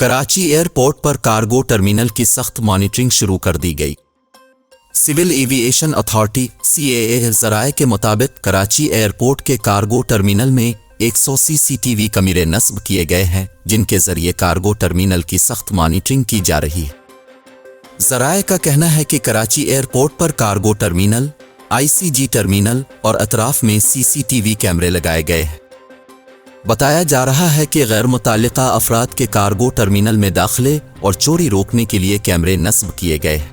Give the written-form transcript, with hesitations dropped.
Karachi airport पर cargo terminal की सख्त मॉनिटरिंग शुरू कर दी गई। सिविल एविएशन अथॉरिटी (CAA) ज़राए के मुताबिक कराची एयरपोर्ट के कार्गो टर्मिनल में 100 CCTV कैमरे नस्ब किए गए हैं, जिनके जरिए कार्गो टर्मिनल की सख्त मॉनिटरिंग की जा रही है। ज़राए का कहना है कि कराची एयरपोर्ट पर कार्गो टर्मिनल, ICG टर्मिनल और अतराफ में CCTV कैमरे लगाए गए हैं। बताया जा रहा है कि गैर मुताल्लिका अफराद के कार्गो टर्मिनल में दाखिले और चोरी रोकने के लिए कैमरे नस्ब किए गए हैं।